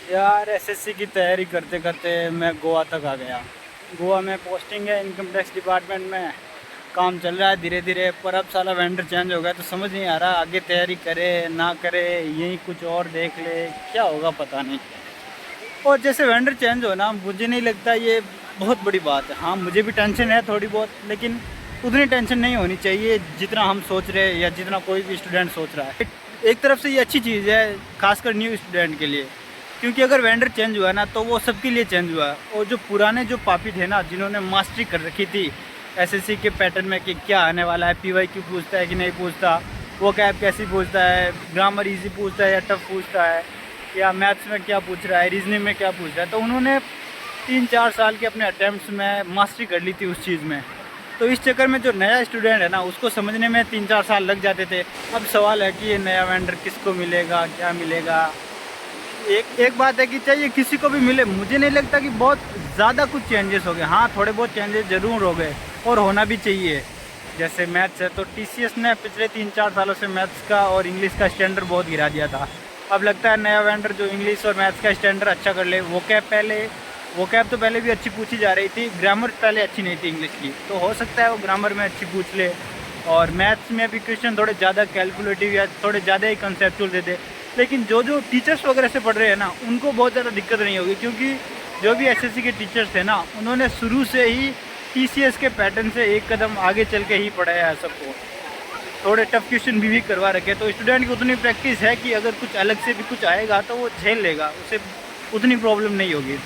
यार एसएससी की तैयारी करते करते मैं गोवा तक आ गया। गोवा में पोस्टिंग है इनकम टैक्स डिपार्टमेंट में। काम चल रहा है धीरे धीरे, पर अब साला वेंडर चेंज हो गया तो समझ नहीं आ रहा आगे तैयारी करे ना करे, यही कुछ और देख ले, क्या होगा पता नहीं। और जैसे वेंडर चेंज हो ना, मुझे नहीं लगता ये बहुत बड़ी बात है। हाँ, मुझे भी टेंशन है थोड़ी बहुत, लेकिन उतनी टेंशन नहीं होनी चाहिए जितना हम सोच रहे हैं या जितना कोई भी स्टूडेंट सोच रहा है। एक तरफ से ये अच्छी चीज़ है, खासकर न्यू स्टूडेंट के लिए, क्योंकि अगर वेंडर चेंज हुआ ना तो वो सबके लिए चेंज हुआ है। और जो पुराने जो पापी थे ना, जिन्होंने मास्टरी कर रखी थी एसएससी के पैटर्न में कि क्या आने वाला है, पीवाईक्यू पूछता है कि नहीं पूछता, वो कैब कैसी पूछता है, ग्रामर इजी पूछता है या टफ पूछता है, या मैथ्स में क्या पूछ रहा है, रीजनिंग में क्या पूछ रहा है, तो उन्होंने 3-4 साल के अपने अटैम्प्ट्स में मास्टरी कर ली थी उस चीज़ में। तो इस चक्कर में जो नया स्टूडेंट है ना, उसको समझने में 3-4 साल लग जाते थे। अब सवाल है कि ये नया वेंडर किसको मिलेगा, क्या मिलेगा। एक एक बात है कि चाहिए किसी को भी मिले, मुझे नहीं लगता कि बहुत ज़्यादा कुछ चेंजेस हो गए। हाँ, थोड़े बहुत चेंजेस ज़रूर हो गए और होना भी चाहिए। जैसे मैथ्स है तो टीसीएस ने पिछले 3-4 सालों से मैथ्स का और इंग्लिश का स्टैंडर्ड बहुत गिरा दिया था। अब लगता है नया वेंडर जो इंग्लिश और मैथ्स का स्टैंडर्ड अच्छा कर ले। वो कैब तो पहले भी अच्छी पूछी जा रही थी, ग्रामर पहले अच्छी नहीं थी इंग्लिश की, तो हो सकता है वो ग्रामर में अच्छी पूछ ले। और मैथ्स में भी क्वेश्चन थोड़े ज़्यादा कैलकुलेटिव या थोड़े ज़्यादा ही कंसेप्चुअल दे दे। लेकिन जो जो टीचर्स वगैरह से पढ़ रहे हैं ना, उनको बहुत ज़्यादा दिक्कत नहीं होगी, क्योंकि जो भी एसएससी के टीचर्स थे ना, उन्होंने शुरू से ही टीसीएस के पैटर्न से एक कदम आगे चल के ही पढ़ाया है सबको। थोड़े टफ क्वेश्चन भी करवा रखे, तो स्टूडेंट की उतनी प्रैक्टिस है कि अगर कुछ अलग से भी कुछ आएगा तो वो झेल लेगा, उसे उतनी प्रॉब्लम नहीं होगी।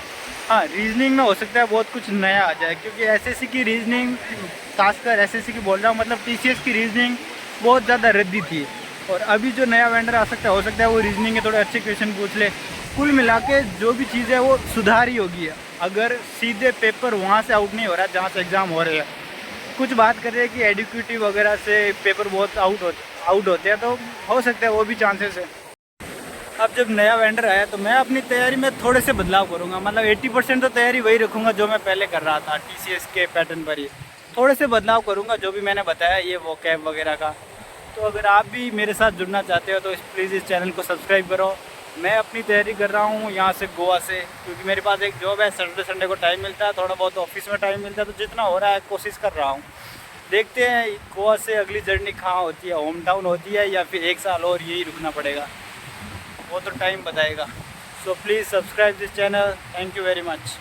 हाँ, रीजनिंग में हो सकता है बहुत कुछ नया आ जाए, क्योंकि एसएससी की रीजनिंग, खासकर एसएससी की बोल रहा हूँ, मतलब टीसीएस की रीजनिंग बहुत ज़्यादा रद्दी थी। और अभी जो नया वेंडर आ सकता है, हो सकता है वो रीजनिंग के थोड़े अच्छे क्वेश्चन पूछ ले। कुल मिला के जो भी चीज़ है वो सुधार ही होगी, अगर सीधे पेपर वहाँ से आउट नहीं हो रहा है जहाँ से एग्ज़ाम हो रहे हैं। कुछ बात कर रहे हैं कि एडिक्यूटी वगैरह से पेपर बहुत आउट होते हैं, तो हो सकता है वो भी चांसेस है। अब जब नया वेंडर आया तो मैं अपनी तैयारी में थोड़े से बदलाव करूँगा, मतलब 80% तो तैयारी वही रखूँगा जो मैं पहले कर रहा था टीसीएस के पैटर्न पर ही। थोड़े से बदलाव करूँगा जो भी मैंने बताया, ये वो कैब वगैरह का। तो अगर आप भी मेरे साथ जुड़ना चाहते हो तो प्लीज़ इस चैनल को सब्सक्राइब करो। मैं अपनी तैयारी कर रहा हूँ यहाँ से गोवा से, क्योंकि मेरे पास एक जॉब है, सैटरडे संडे को टाइम मिलता है, थोड़ा बहुत ऑफिस में टाइम मिलता है, तो जितना हो रहा है कोशिश कर रहा हूँ। देखते हैं गोवा से अगली जर्नी कहाँ होती है, होम टाउन होती है या फिर 1 साल और यही रुकना पड़ेगा, वो तो टाइम बताएगा। So please subscribe this channel. Thank you very much.